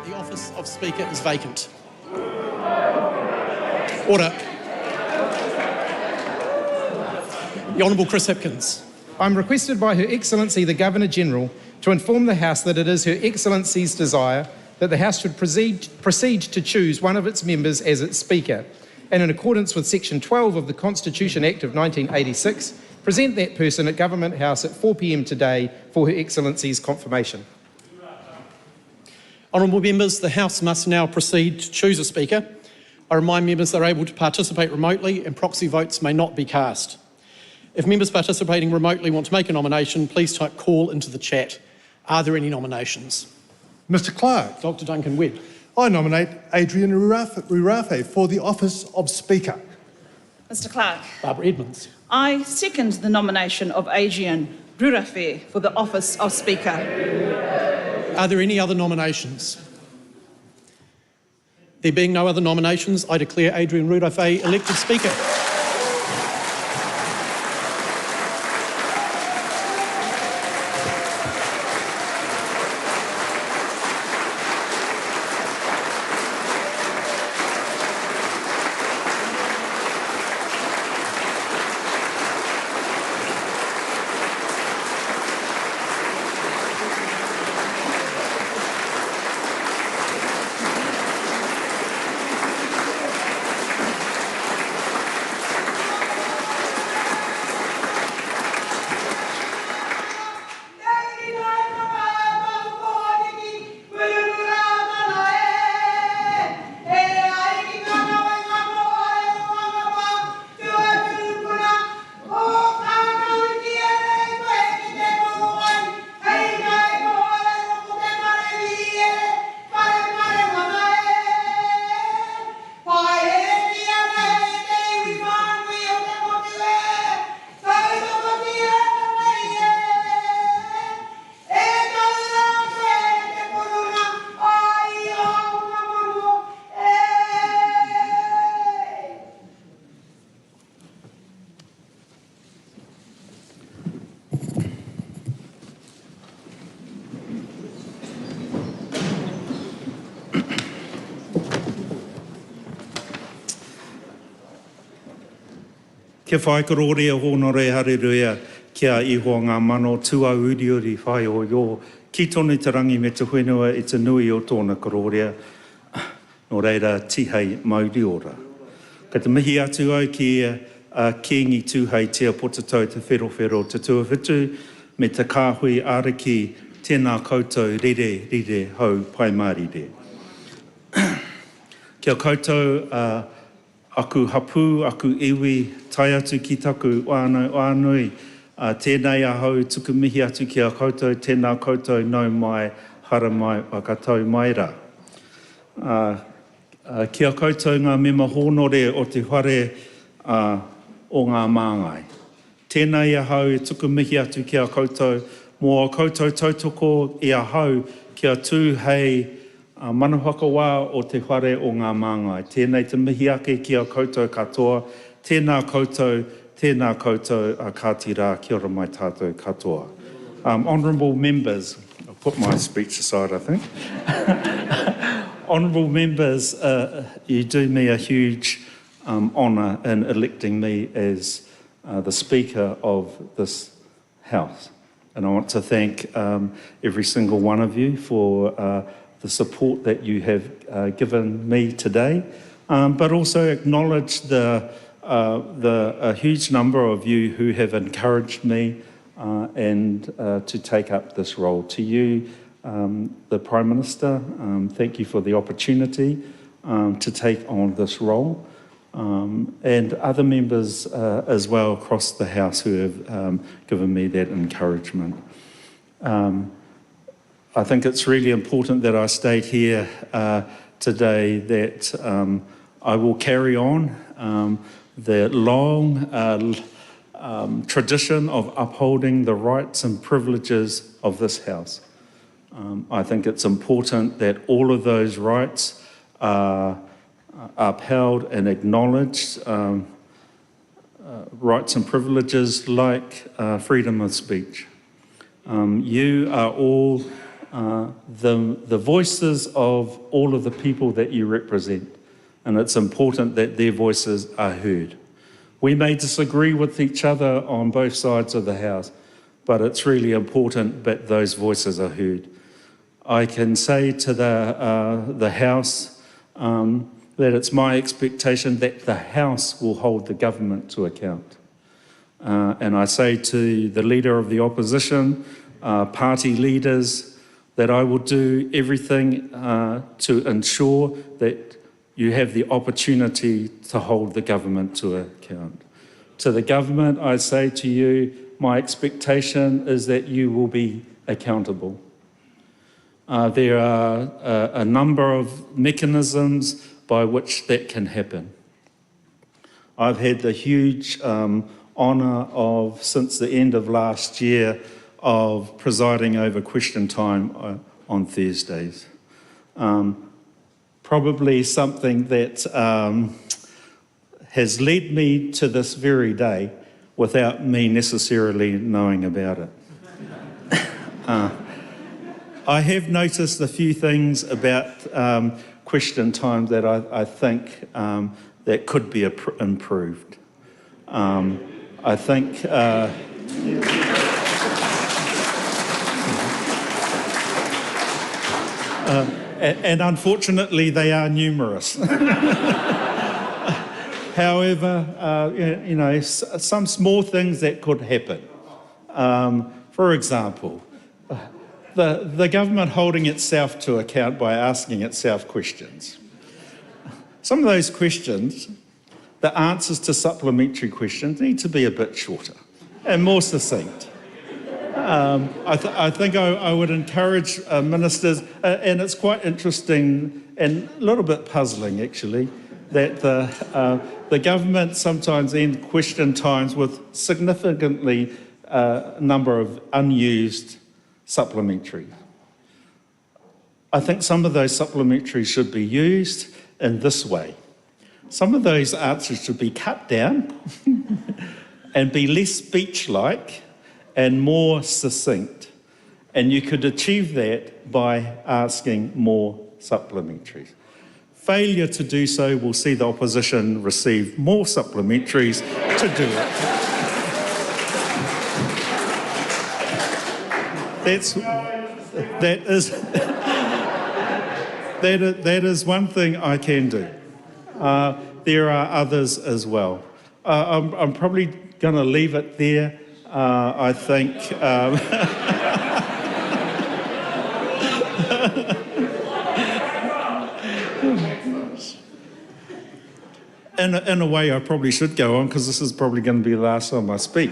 that the office of Speaker is vacant. Order. The Honourable Chris Hipkins. I'm requested by Her Excellency the Governor-General to inform the House that it is Her Excellency's desire that the House should proceed to choose one of its members as its Speaker, and in accordance with Section 12 of the Constitution Act of 1986, present that person at Government House at 4 p.m. today for Her Excellency's confirmation. Honourable members, the House must now proceed to choose a Speaker. I remind members they are able to participate remotely and proxy votes may not be cast. If members participating remotely want to make a nomination, please type call into the chat. Are there any nominations? Mr Clerk. Dr Duncan Webb. I nominate Adrian Rurawhe for the office of Speaker. Mr Clerk. Barbara Edmonds. I second the nomination of Adrian Rurawhe for the office of Speaker. Are there any other nominations? There being no other nominations, I declare Adrian Rurawhe elected Speaker. Kia whai kororea honore hareruia kia iho ngā mano tua uriuri whai o yo. Ki tonu te rangi me te whenua i te nui o tōna kororea. No reira tihei mauri ora. Ka te mihi atu au ki kiengi tūhei tia potatau te whero te tuawhitu me te kāhui ariki tēnā koutou rire hau Pāti Māori. Kia koutou aku hapu, aku iwi, tai atu ki taku wānui, tēnei ahau tuku mihi atu ki a koutou, tēnā koutou nau mai, hara mai, whakatau mai rā. Ki a koutou ngā mema hōnore o te whare o ngā māngai. Tēnei ahau tuku mihi atu ki a koutou, mō a koutou tautoko i ahau ki a tū hei manuhaka wā o te whare o ngā māngai. Tēnei te mihi ake ki a koutou katoa, tēnā koutou ka tira, kia ora mai tātou katoa. Honourable members, I'll put my speech aside, I think. Honourable members, you do me a huge honour in electing me as the Speaker of this House. And I want to thank every single one of you for the support that you have given me today, but also acknowledge the huge number of you who have encouraged me and to take up this role. To you, the Prime Minister, thank you for the opportunity to take on this role, and other members as well across the House who have given me that encouragement. I think it's really important that I state here today that I will carry on the long tradition of upholding the rights and privileges of this House. I think it's important that all of those rights are upheld and acknowledged, rights and privileges like freedom of speech. You are all the voices of all of the people that you represent, and it's important that their voices are heard. We may disagree with each other on both sides of the house, but it's really important that those voices are heard. I can say to the House that it's my expectation that the House will hold the government to account. And I say to the Leader of the Opposition, party leaders, that I will do everything to ensure that you have the opportunity to hold the government to account. To the government, I say to you, my expectation is that you will be accountable. There are a number of mechanisms by which that can happen. I've had the huge honour of, since the end of last year, of presiding over question time on Thursdays. Probably something that has led me to this very day without me necessarily knowing about it. I have noticed a few things about question time that I think that could be improved. I think and unfortunately they are numerous. However, you know, some small things that could happen. For example, the government holding itself to account by asking itself questions. Some of those questions, the answers to supplementary questions, need to be a bit shorter and more succinct. I think I would encourage ministers, and it's quite interesting and a little bit puzzling actually, that the government sometimes end question times with significantly number of unused supplementaries. I think some of those supplementaries should be used in this way. Some of those answers should be cut down and be less speech-like and more succinct. And you could achieve that by asking more supplementaries. Failure to do so will see the opposition receive more supplementaries to do it. That is one thing I can do. There are others as well. I'm probably going to leave it there. I think in a way I probably should go on, because this is probably going to be the last time I speak.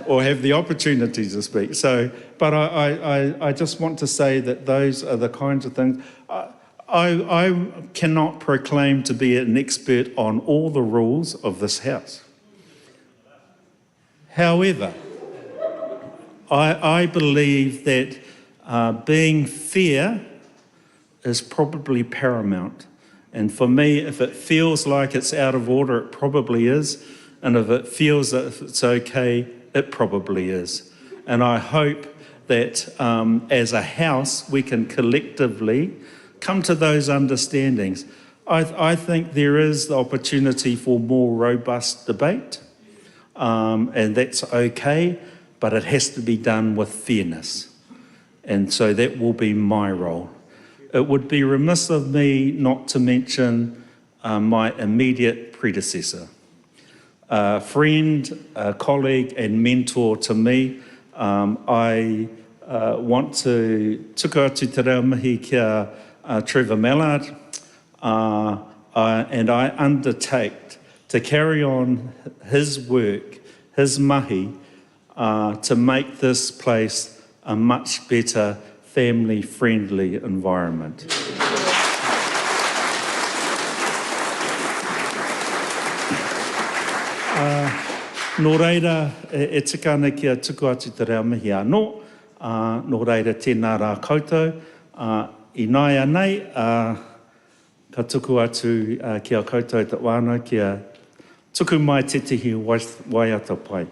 Or have the opportunity to speak. So, but I just want to say that those are the kinds of things. I cannot proclaim to be an expert on all the rules of this House. However, I believe that being fair is probably paramount. And for me, if it feels like it's out of order, it probably is. And if it feels that it's okay, it probably is. And I hope that as a House, we can collectively come to those understandings. I think there is the opportunity for more robust debate, and that's okay, but it has to be done with fairness. And so that will be my role. It would be remiss of me not to mention my immediate predecessor. A friend, a colleague and mentor to me. I want to tuku atu te reo mihi kia Trevor Mallard, and I undertake to carry on his work, his mahi, to make this place a much better family-friendly environment. Nō reira, e tika ana kia tuku atu te reo mihi anō, nō reira tēnā rā koutou, I nāia nei, ka tuku atu kia koutou te wānau, kia tuku mai te tihi waiata pai.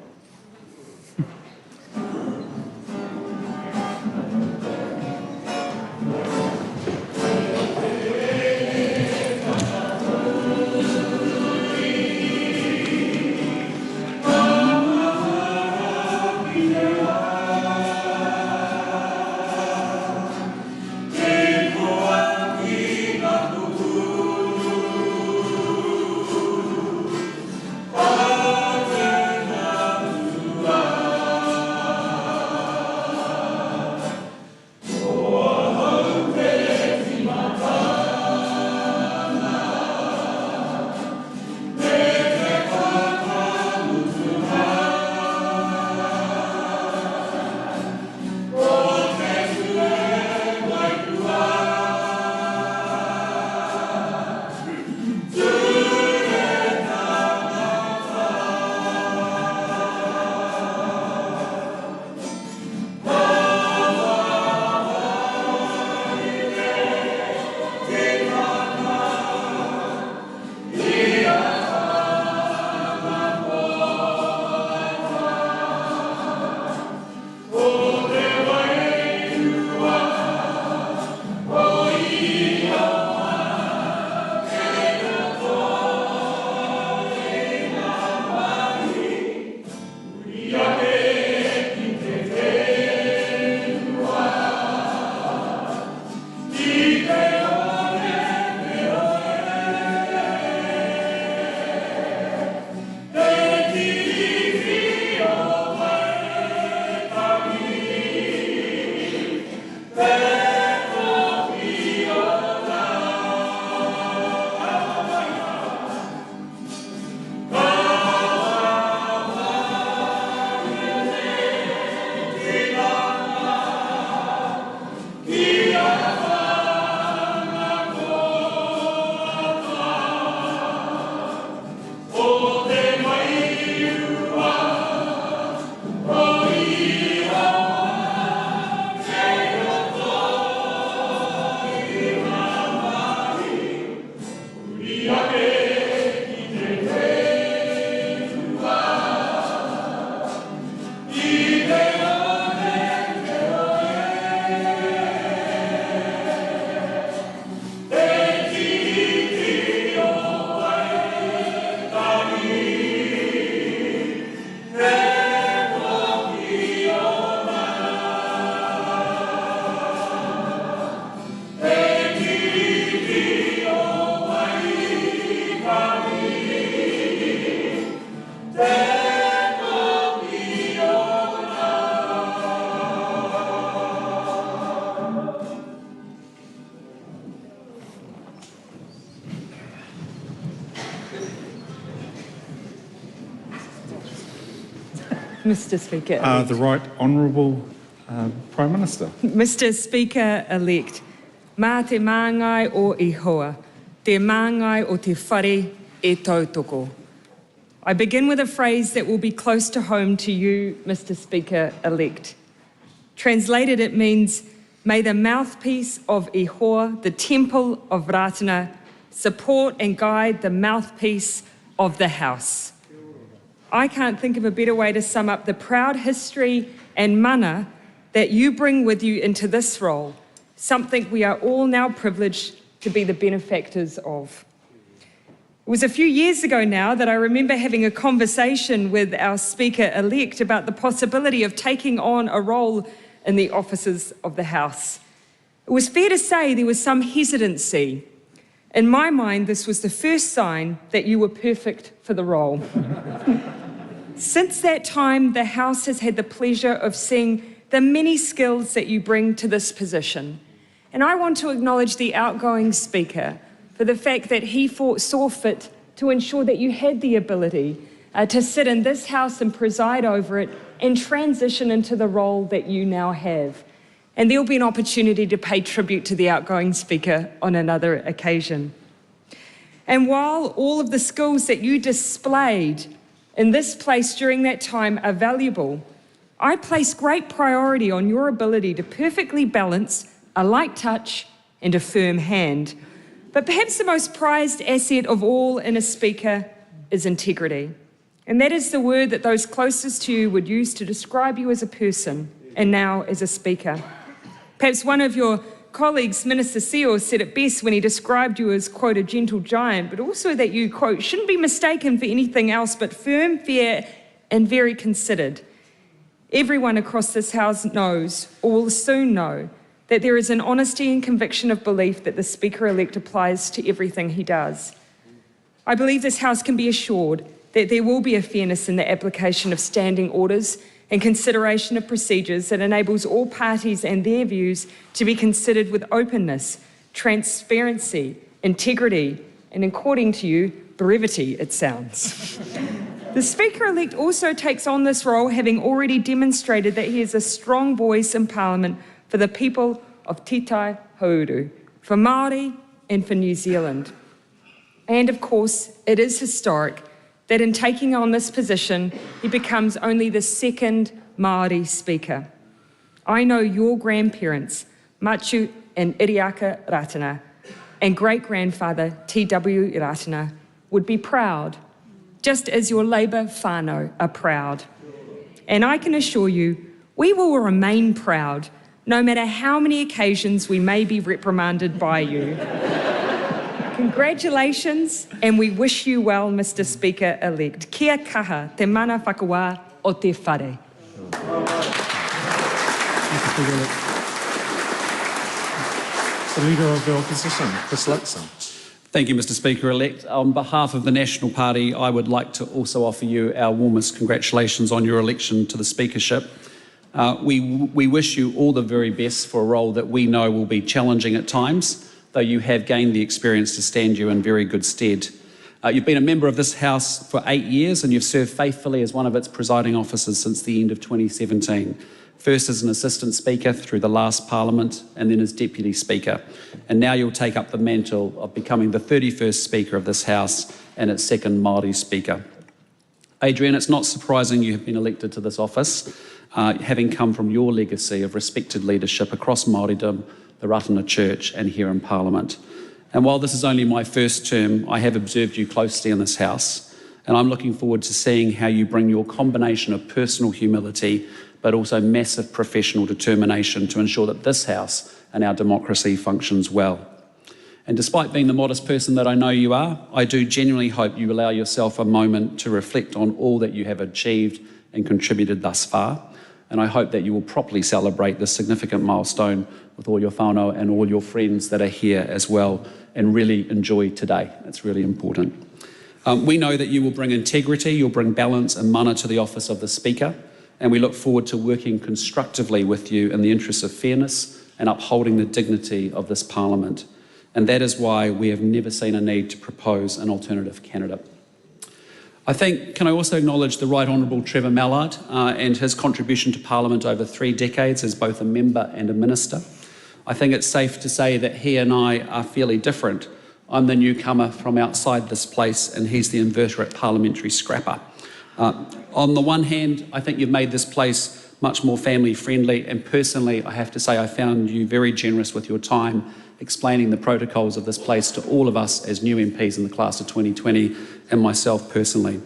Mr. Speaker. The Right Honourable Prime Minister. Mr. Speaker-elect, mā te māngai o Ihoa, te māngai o te whare e tautoko. I begin with a phrase that will be close to home to you, Mr. Speaker-elect. Translated, it means, may the mouthpiece of Ihoa, the temple of Ratana, support and guide the mouthpiece of the House. I can't think of a better way to sum up the proud history and mana that you bring with you into this role, something we are all now privileged to be the benefactors of. It was a few years ago now that I remember having a conversation with our Speaker-elect about the possibility of taking on a role in the offices of the House. It was fair to say there was some hesitancy. In my mind, this was the first sign that you were perfect for the role. Since that time, the House has had the pleasure of seeing the many skills that you bring to this position. And I want to acknowledge the outgoing Speaker for the fact that he saw fit to ensure that you had the ability to sit in this House and preside over it and transition into the role that you now have. And there'll be an opportunity to pay tribute to the outgoing Speaker on another occasion. And while all of the skills that you displayed in this place during that time are valuable, I place great priority on your ability to perfectly balance a light touch and a firm hand. But perhaps the most prized asset of all in a Speaker is integrity. And that is the word that those closest to you would use to describe you as a person and now as a Speaker. Perhaps one of your colleagues, Minister Seo, said it best when he described you as, quote, a gentle giant, but also that you, quote, shouldn't be mistaken for anything else but firm, fair, and very considered. Everyone across this House knows, or will soon know, that there is an honesty and conviction of belief that the Speaker-elect applies to everything he does. I believe this House can be assured that there will be a fairness in the application of standing orders and consideration of procedures that enables all parties and their views to be considered with openness, transparency, integrity, and according to you, brevity, it sounds. The Speaker-elect also takes on this role having already demonstrated that he is a strong voice in Parliament for the people of Titai Hauauru, for Māori and for New Zealand. And of course, it is historic that in taking on this position, he becomes only the second Māori Speaker. I know your grandparents, Machu and Iriaka Ratana, and great-grandfather T.W. Ratana, would be proud, just as your Labour whānau are proud. And I can assure you, we will remain proud, no matter how many occasions we may be reprimanded by you. Congratulations, and we wish you well, Mr. Speaker-elect. Kia kaha te mana whakawā o te whare. The Leader of the Opposition, Chris Luxon. Thank you, Mr. Speaker-elect. On behalf of the National Party, I would like to also offer you our warmest congratulations on your election to the speakership. We wish you all the very best for a role that we know will be challenging at times, though you have gained the experience to stand you in very good stead. You've been a member of this House for 8 years and you've served faithfully as one of its presiding officers since the end of 2017. First as an Assistant Speaker through the last Parliament and then as Deputy Speaker. And now you'll take up the mantle of becoming the 31st Speaker of this House and its second Māori Speaker. Adrian, it's not surprising you have been elected to this office, having come from your legacy of respected leadership across Māoridom, the Ratana Church and here in Parliament. And while this is only my first term, I have observed you closely in this House, and I'm looking forward to seeing how you bring your combination of personal humility but also massive professional determination to ensure that this House and our democracy functions well. And despite being the modest person that I know you are, I do genuinely hope you allow yourself a moment to reflect on all that you have achieved and contributed thus far. And I hope that you will properly celebrate this significant milestone with all your whānau and all your friends that are here as well, and really enjoy today. It's really important. We know that you will bring integrity, you'll bring balance and mana to the office of the Speaker, and we look forward to working constructively with you in the interests of fairness and upholding the dignity of this Parliament. And that is why we have never seen a need to propose an alternative candidate. Can I also acknowledge the Right Honourable Trevor Mallard and his contribution to Parliament over 3 decades as both a member and a minister. I think it's safe to say that he and I are fairly different. I'm the newcomer from outside this place and he's the inveterate parliamentary scrapper. On the one hand, I think you've made this place much more family friendly, and personally I have to say I found you very generous with your time explaining the protocols of this place to all of us as new MPs in the class of 2020 and myself personally.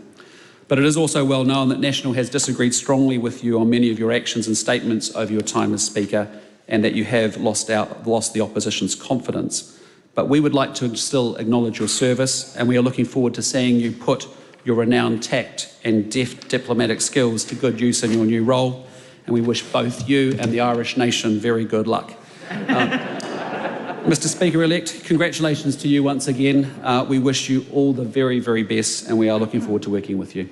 But it is also well known that National has disagreed strongly with you on many of your actions and statements over your time as Speaker, and that you have lost the opposition's confidence. But we would like to still acknowledge your service, and we are looking forward to seeing you put your renowned tact and deft diplomatic skills to good use in your new role, and we wish both you and the Irish nation very good luck. Mr Speaker-elect, congratulations to you once again. We wish you all the very, very best, and we are looking forward to working with you.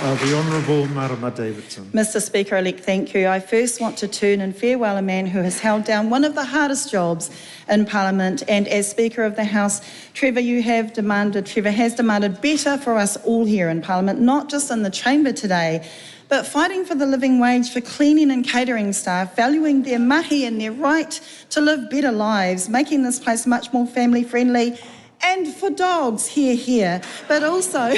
The Honourable Marama Davidson. Mr Speaker-elect, thank you. I first want to turn and farewell a man who has held down one of the hardest jobs in Parliament, and as Speaker of the House, Trevor has demanded better for us all here in Parliament, not just in the chamber today, but fighting for the living wage for cleaning and catering staff, valuing their mahi and their right to live better lives, making this place much more family friendly, and for dogs, here, but also...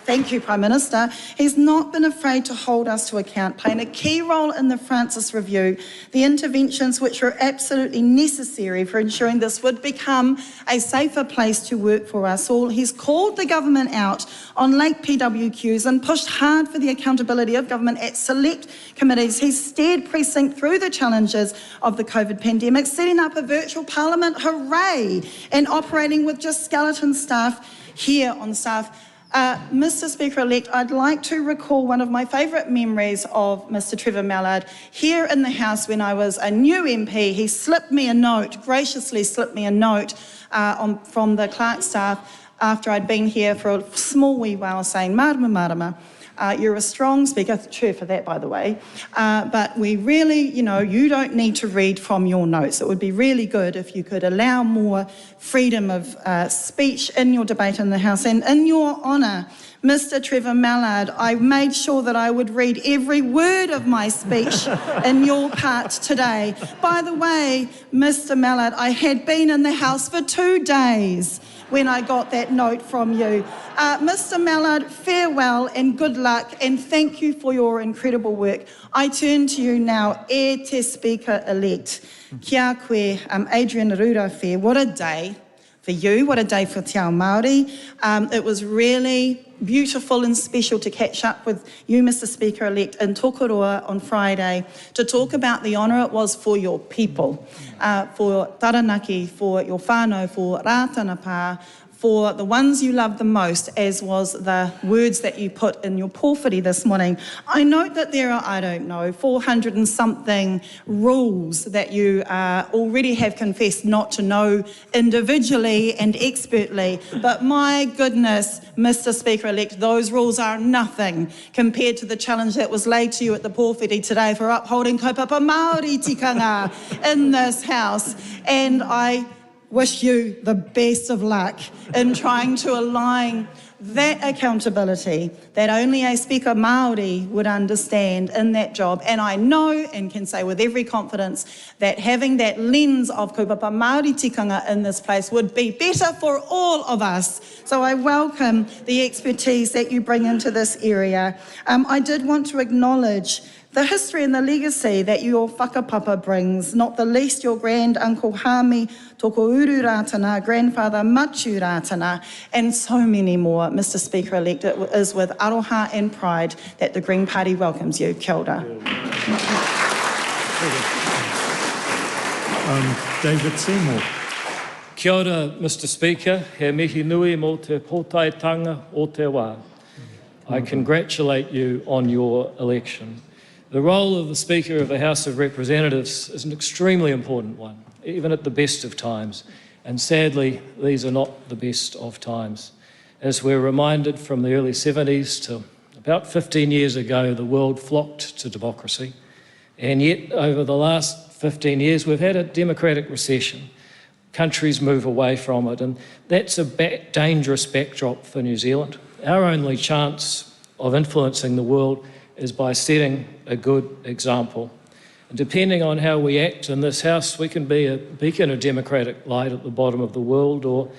Thank you, Prime Minister. He's not been afraid to hold us to account, playing a key role in the Francis Review, the interventions which were absolutely necessary for ensuring this would become a safer place to work for us all. He's called the government out on late PWQs and pushed hard for the accountability of government at select committees. He's steered Precinct through the challenges of the COVID pandemic, setting up a virtual parliament, hooray, and operating with just skeleton staff here on staff. Mr Speaker-elect, I'd like to recall one of my favourite memories of Mr Trevor Mallard. Here in the House when I was a new MP, he slipped me a note, graciously slipped me a note from the clerk staff after I'd been here for a small wee while saying, Marama, you're a strong speaker, true for that by the way, but we really, you don't need to read from your notes. It would be really good if you could allow more freedom of speech in your debate in the House. And in your honour, Mr Trevor Mallard, I made sure that I would read every word of my speech in your part today. By the way, Mr Mallard, I had been in the House for 2 days when I got that note from you. Mr Mallard, farewell and good luck, and thank you for your incredible work. I turn to you now, e te Speaker-elect. Kia koe, Adrian Rurawhe. What a day for you, what a day for Te Ao Māori. It was really beautiful and special to catch up with you, Mr Speaker-elect, in Tokorua on Friday to talk about the honour it was for your people, for Taranaki, for your whānau, for Rātanapā, for the ones you love the most, as was the words that you put in your pōwhiri this morning. I note that there are, 400 and something rules that you already have confessed not to know individually and expertly, but my goodness, Mr Speaker-elect, those rules are nothing compared to the challenge that was laid to you at the pōwhiri today for upholding kaupapa Māori tikanga in this House. And I wish you the best of luck in trying to align that accountability that only a Speaker Māori would understand in that job. And I know and can say with every confidence that having that lens of kaupapa Māori tikanga in this place would be better for all of us. So I welcome the expertise that you bring into this area. I did want to acknowledge the history and the legacy that your whakapapa brings, not the least your grand uncle Hami Tokouru Rātana, grandfather Machu Rātana, and so many more. Mr Speaker-elect, it is with aroha and pride that the Green Party welcomes you. Kia ora. David Seymour. Kia ora, Mr Speaker. He mihi nui mō te pōtaitanga o te wā. I congratulate you on your election. The role of the Speaker of the House of Representatives is an extremely important one, even at the best of times. And sadly, these are not the best of times. As we're reminded from the early 70s to about 15 years ago, the world flocked to democracy. And yet, over the last 15 years, we've had a democratic recession. countries move away from it, and that's a dangerous backdrop for New Zealand. Our only chance of influencing the world is by setting a good example. And depending on how we act in this House, we can be a beacon of democratic light at the bottom of the world, or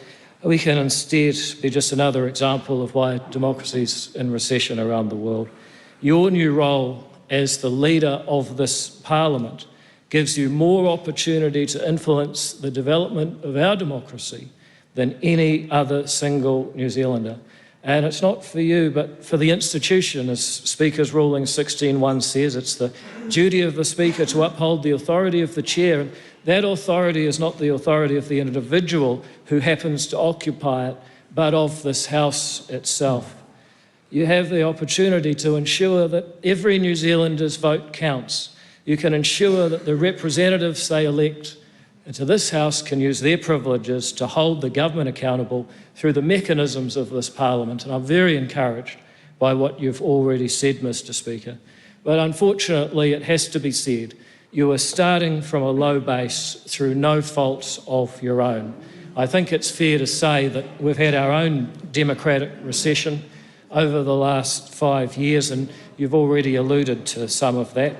we can instead be just another example of why democracy's in recession around the world. Your new role as the leader of this Parliament gives you more opportunity to influence the development of our democracy than any other single New Zealander. And it's not for you, but for the institution, as Speaker's Ruling 16.1 says. It's the duty of the Speaker to uphold the authority of the Chair. And that authority is not the authority of the individual who happens to occupy it, but of this House itself. You have the opportunity to ensure that every New Zealander's vote counts. You can ensure that the representatives they elect into this House can use their privileges to hold the government accountable through the mechanisms of this Parliament. And I'm very encouraged by what you've already said, Mr. Speaker. But unfortunately, it has to be said, you are starting from a low base through no fault of your own. I think it's fair to say that we've had our own democratic recession over the last 5 years, and you've already alluded to some of that.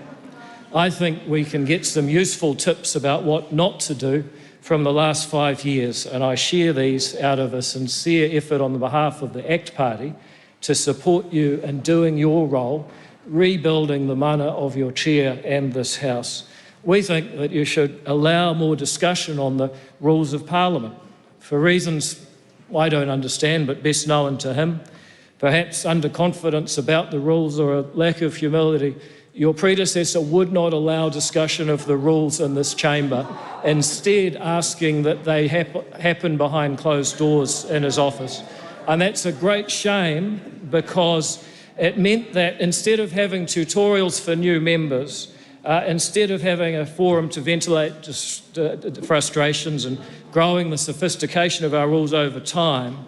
I think we can get some useful tips about what not to do from the last 5 years, and I share these out of a sincere effort on the behalf of the ACT Party to support you in doing your role, rebuilding the mana of your chair and this House. We think that you should allow more discussion on the rules of Parliament, for reasons I don't understand but best known to him. Perhaps underconfidence about the rules or a lack of humility. Your predecessor would not allow discussion of the rules in this chamber, instead asking that they happen behind closed doors in his office. And that's a great shame, because it meant that instead of having tutorials for new members, instead of having a forum to ventilate frustrations and growing the sophistication of our rules over time,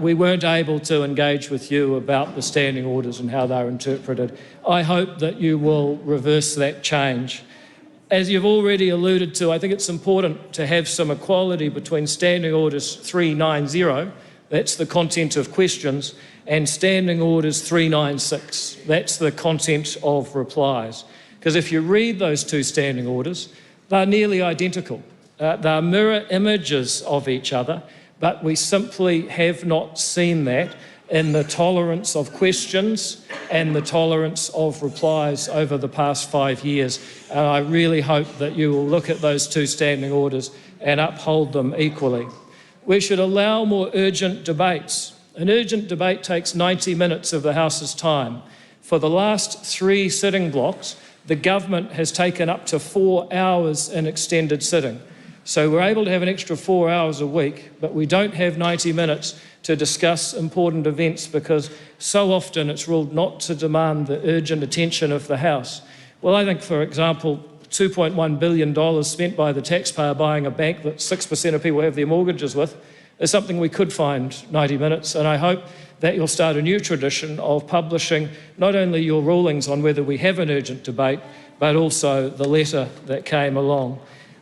we weren't able to engage with you about the standing orders and how they're interpreted. I hope that you will reverse that change. As you've already alluded to, I think it's important to have some equality between Standing Orders 390, that's the content of questions, and Standing Orders 396, that's the content of replies. Because if you read those two standing orders, they're nearly identical. They're mirror images of each other, but we simply have not seen that in the tolerance of questions and the tolerance of replies over the past 5 years. And I really hope that you will look at those two standing orders and uphold them equally. We should allow more urgent debates. An urgent debate takes 90 minutes of the House's time. For the last 3 sitting blocks, the government has taken up to 4 hours in extended sitting. So we're able to have an extra 4 hours a week, but we don't have 90 minutes to discuss important events, because so often it's ruled not to demand the urgent attention of the House. Well, I think, for example, $2.1 billion spent by the taxpayer buying a bank that 6% of people have their mortgages with is something we could find 90 minutes, and I hope that you'll start a new tradition of publishing not only your rulings on whether we have an urgent debate, but also the letter that came along.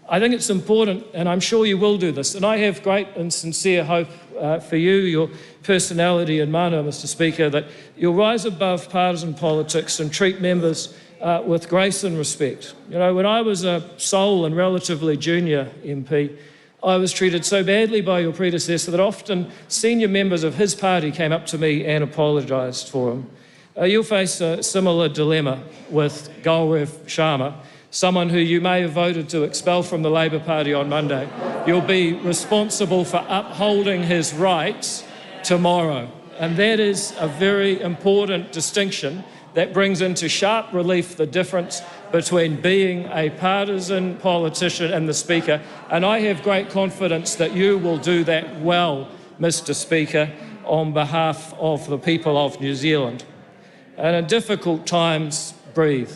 I think it's important, and I'm sure you will do this, and I have great and sincere hope for you, your personality and mana, Mr. Speaker, that you'll rise above partisan politics and treat members with grace and respect. You know, when I was a sole and relatively junior MP, I was treated so badly by your predecessor that often senior members of his party came up to me and apologised for him. You'll face a similar dilemma with Gaurav Sharma, someone who you may have voted to expel from the Labour Party on Monday. You'll be responsible for upholding his rights tomorrow. And that is a very important distinction that brings into sharp relief the difference between being a partisan politician and the Speaker. And I have great confidence that you will do that well, Mr. Speaker, on behalf of the people of New Zealand. And in difficult times, breathe.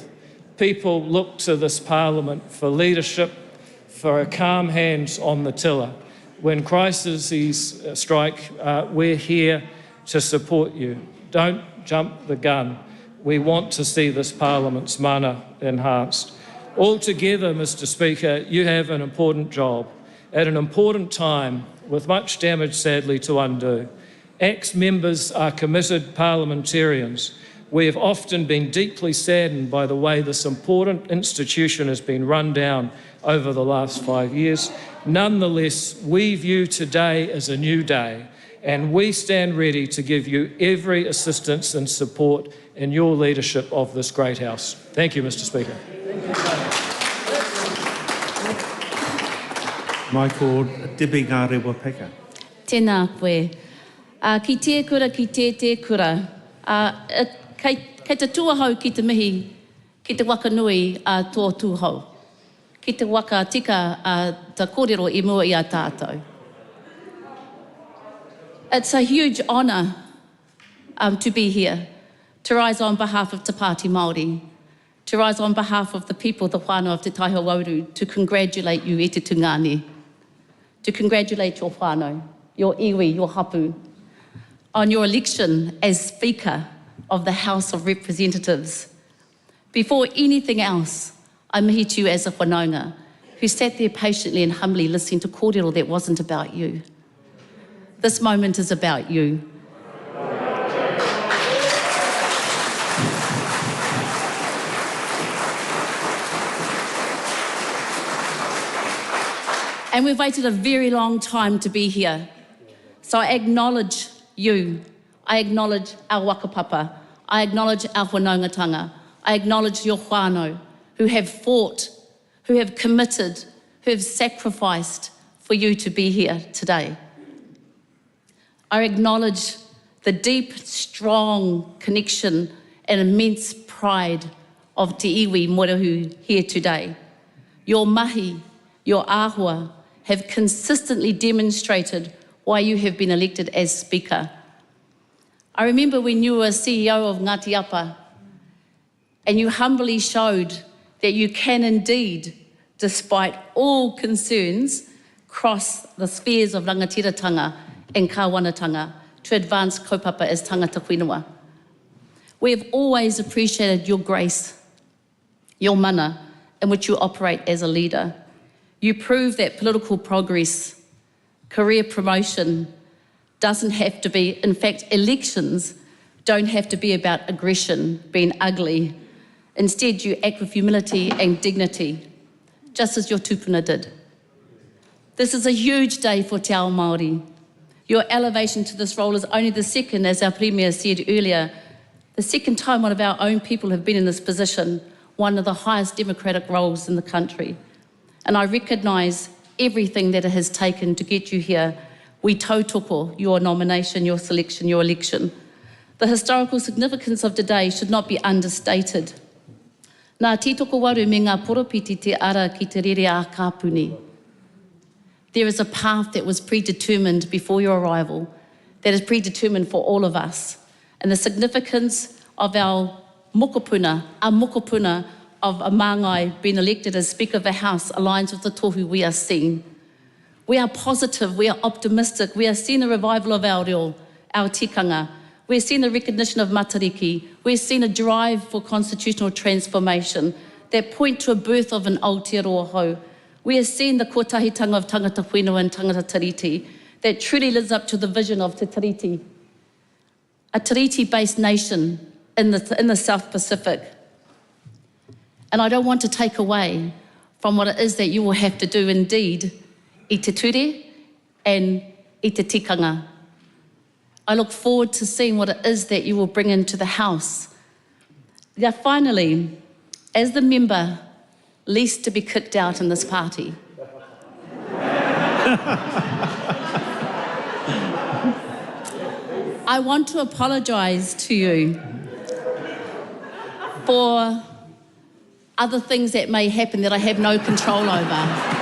People look to this Parliament for leadership, for a calm hand on the tiller. When crises strike, we're here to support you. Don't jump the gun. We want to see this Parliament's mana enhanced. Altogether, Mr. Speaker, you have an important job. at an important time with much damage, sadly, to undo. ACT's members are committed parliamentarians. We have often been deeply saddened by the way this important institution has been run down over the last 5 years. Nonetheless, we view today as a new day, and we stand ready to give you every assistance and support in your leadership of this great House. Thank you, Mr. Speaker. Michael Debbie Ngārewa Peka. Tēnā koe. Ki te kura. Kei te tuahau ki te mihi, ki te waka nui tō tūhau. Ki te waka tika ta kōrero I mua I a tātou. It's a huge honour to be here, to rise on behalf of Te Pāti Māori, to rise on behalf of the people, the whānau of Te Tai Hauauru, to congratulate you e te tungane, to congratulate your whānau, your iwi, your hapu, on your election as Speaker of the House of Representatives. Before anything else, I mihi to you as a whanaunga who sat there patiently and humbly listening to kōrero that wasn't about you. This moment is about you. And we've waited a very long time to be here. So I acknowledge you. I acknowledge our wakapapa. I acknowledge our whanaungatanga. I acknowledge your whānau who have fought, who have committed, who have sacrificed for you to be here today. I acknowledge the deep, strong connection and immense pride of Te Iwi Mōrehu here today. Your mahi, your āhua, have consistently demonstrated why you have been elected as Speaker. I remember when you were CEO of Ngāti Apa and you humbly showed that you can indeed, despite all concerns, cross the spheres of rangatiratanga and kāwanatanga to advance kaupapa as tangata whenua. We have always appreciated your grace, your mana, in which you operate as a leader. You prove that political progress, career promotion doesn't have to be, in fact, elections don't have to be about aggression, being ugly. Instead, you act with humility and dignity, just as your tupuna did. This is a huge day for Te Ao Māori. Your elevation to this role is only the second, as our Premier said earlier, the second time one of our own people have been in this position, one of the highest democratic roles in the country. And I recognise everything that it has taken to get you here. We tautoko your nomination, your selection, your election. The historical significance of today should not be understated. Nā tītoko waru me ngā poropiti te ara ki te rere a kāpuni. There is a path that was predetermined before your arrival, that is predetermined for all of us. And the significance of our mokopuna, of a māngai being elected as Speaker of the House aligns with the tohu we are seeing. We are positive, we are optimistic, we are seeing a revival of our reo, our tikanga. We're seeing a recognition of matariki. We're seeing a drive for constitutional transformation that point to a birth of an Aotearoa hou. We are seeing the kotahitanga of tangata whenua and tangata tiriti that truly lives up to the vision of Te Tiriti, a tiriti-based nation in the South Pacific. And I don't want to take away from what it is that you will have to do indeed I te ture and I te tikanga. I look forward to seeing what it is that you will bring into the House. Now finally, as the member least to be kicked out in this party, I want to apologise to you for other things that may happen that I have no control over.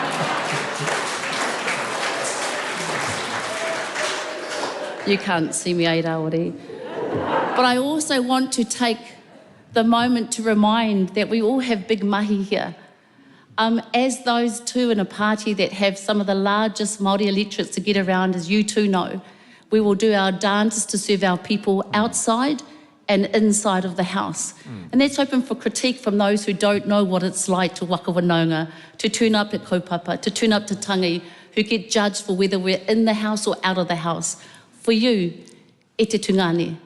You can't see me, Airaori. But I also want to take the moment to remind that we all have big mahi here. As those two in a party that have some of the largest Māori electorates to get around, as you two know, we will do our dances to serve our people outside and inside of the House. And that's open for critique from those who don't know what it's like to waka wanaunga, to turn up at kaupapa, to turn up to tangi, who get judged for whether we're in the house or out of the house. For you, e te tungane,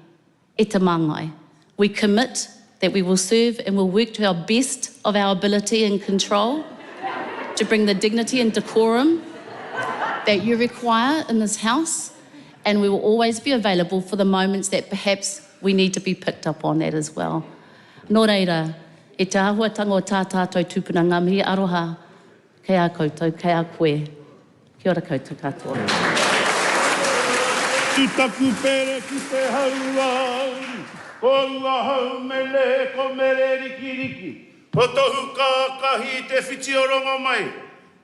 e te māngai. We commit that we will serve and will work to our best of our ability and control to bring the dignity and decorum that you require in this house, and we will always be available for the moments that perhaps we need to be picked up on that as well. Nō reira, e te āhuatanga o tā tātou tūpuna ngamihi aroha, kei a koutou, kei a koe. Kia ora koutou katoa. Tutaku pere ki te hauauru, ko ua hau mele ko mere riki riki. Ko tohu kākahi te whiti o rongo mai,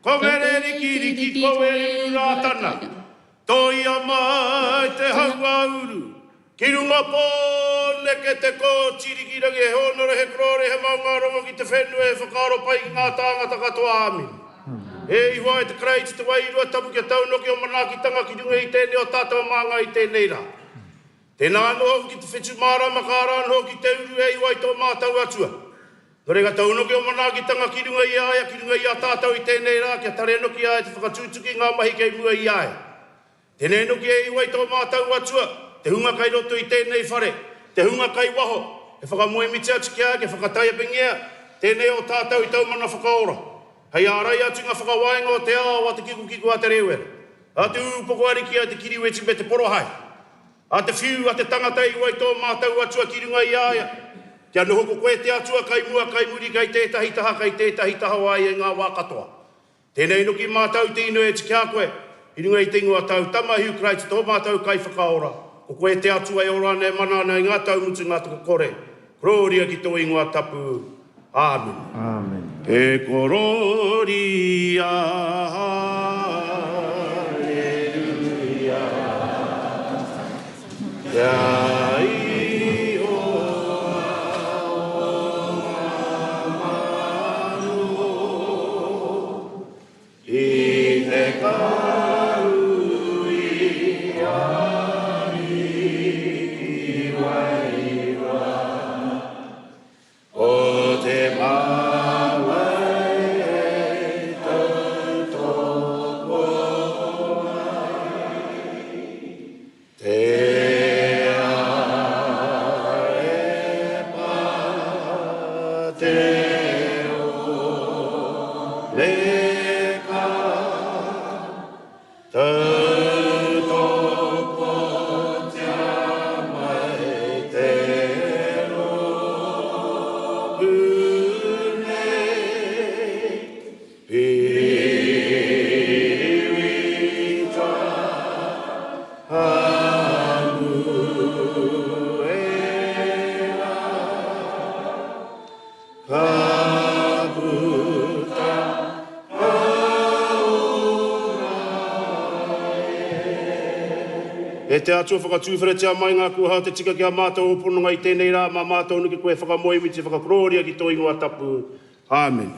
ko mere riki riki ko e rātana. Toi a mai te hauauru, ki runga pōne ke te kō tiriki rangi he honore he krore he maunga rongo ki te whenua e whakaro pai ki ngā tāngata katoa amin. E iwa e te kreiti te wairua tapu kia taunoki o manakitanga ki runga i tēnei o tātou maanga i tēnei rā. Tēnā noho ki te whetu māra makara noho ki te uru e iwa i tō mātau atua. Nore ka taunoki o manakitanga ki runga i aia, ki runga i a tātou i tēnei rā, kia tare noki aia te whakatūtuki ngā mahi kei mua i aia. Tēnei noki e iwa i tō mātau atua, te hunga kai roto i tēnei whare, te hunga kai waho, e whakamoe miti atu kia, ke whakataia pengea, tēnei o tātou i tau mana whakaora. Hei ārai atu ngā whakawaenga o te ao a te kiku a te rewere. A te upoko ariki a te kiriweti me te porohai. A te whiu a te tangata iwa i tō mātau atua ki runga i aia. Kia nohoko koe te atua kai mua kai muri kai tētahi taha kai tētahi taha wai e ngā wā katoa. Tēnei noki mātau te ino e te kia koe, i runga i tingu a tau tamahiu kreiti tō mātau kai whakaora. Ko koe te atua e ora ne manana i ngā tau mutu ngā tuko kore. Kororia ki tō ingoa tapu. Amen. Amen. E kororia, hallelujah. Kia iho amanu, i te kau i ani i waira, o te mawai e tautoko mai, te aepa te o leka, tautoko te amai te E te atua whakatūwheretia mai ngā kuhau te tika ki a mātou o pononga i tēnei rā, mā mātou nuki koe whakamoe miti whakakroria ki tō ingoa tapu. Amen.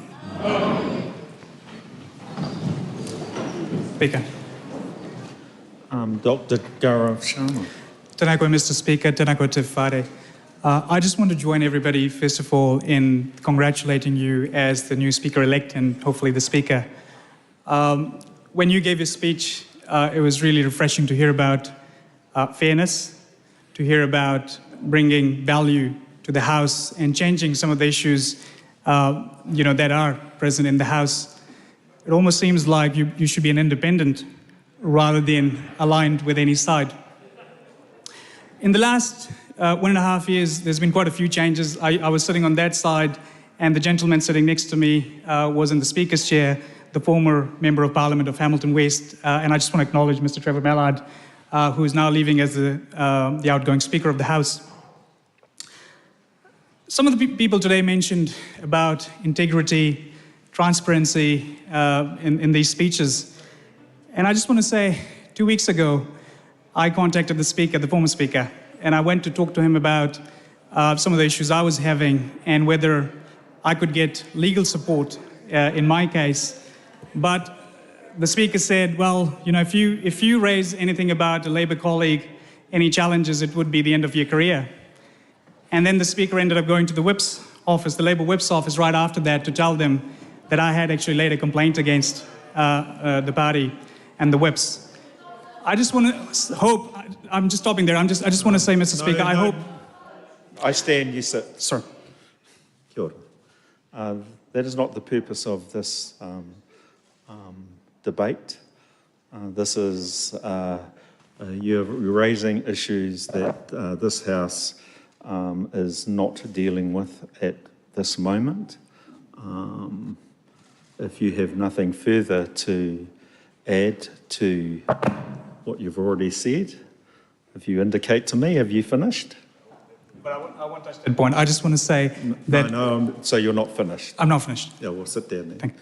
Speaker. Dr. Gaurav Sharma. Tēnā koe, Mr. Speaker. Tēnā koe te whare. I just want to join everybody, first of all, in congratulating you as the new Speaker-elect and hopefully the Speaker. When you gave your speech, it was really refreshing to hear about fairness, to hear about bringing value to the House and changing some of the issues that are present in the House. It almost seems like you should be an independent rather than aligned with any side. In the last 1.5 years, there's been quite a few changes. I was sitting on that side, and the gentleman sitting next to me was in the Speaker's chair, the former Member of Parliament of Hamilton West, and I just want to acknowledge Mr. Trevor Mallard, who is now leaving as the outgoing Speaker of the House. Some of the people today mentioned about integrity, transparency in these speeches. And I just want to say, 2 weeks ago, I contacted the Speaker, the former Speaker, and I went to talk to him about some of the issues I was having and whether I could get legal support in my case. But the Speaker said, well, if you raise anything about a Labour colleague, any challenges, it would be the end of your career. And then the Speaker ended up going to the Whip's office, the Labour Whip's office, right after that to tell them that I had actually laid a complaint against the party. and the whips. I just want to hope, I'm just stopping there, I just want to say, Mr. Speaker, I hope... I stand, you sit. Sorry. Kia ora. That is not the purpose of this debate. This is, you're raising issues that this House is not dealing with at this moment. If you have nothing further to add to what you've already said, if you indicate to me, have you finished? But I want to touch that point. I just want to say that... No, so you're not finished? I'm not finished. Yeah, we'll sit down then. Thank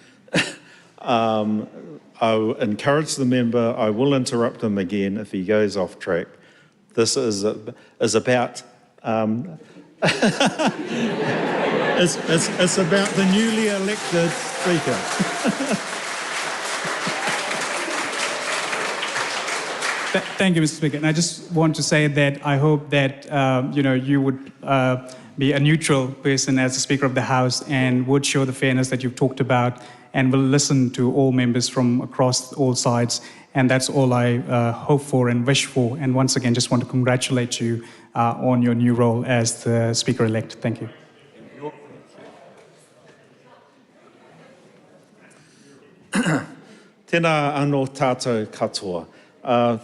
you. I'll encourage the member, I will interrupt him again if he goes off track. This is about... it's about the newly elected Speaker. Thank you, Mr. Speaker. And I just want to say that I hope that you would be a neutral person as the Speaker of the House and would show the fairness that you've talked about and will listen to all members from across all sides. And that's all I hope for and wish for. And once again, just want to congratulate you on your new role as the Speaker-elect. Thank you. Tēnā anō tātou katoa.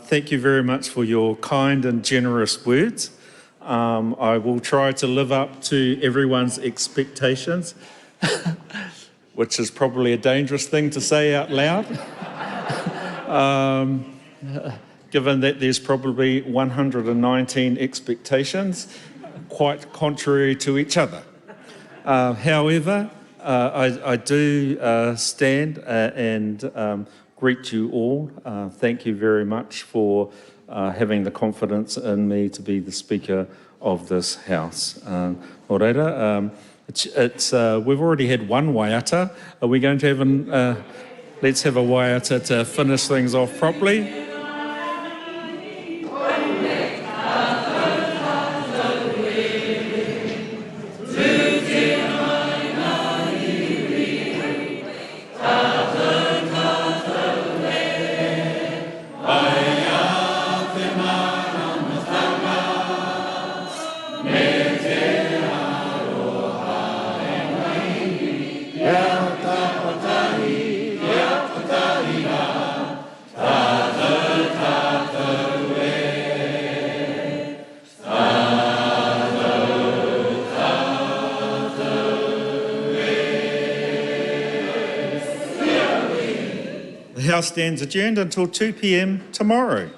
Thank you very much for your kind and generous words. I will try to live up to everyone's expectations, which is probably a dangerous thing to say out loud, given that there's probably 119 expectations, quite contrary to each other. However, I do stand and greet you all. Thank you very much for having the confidence in me to be the Speaker of this House. Nō reira, we've already had one waiata. Are we going to have let's have a waiata to finish things off properly. The House stands adjourned until 2 p.m. tomorrow.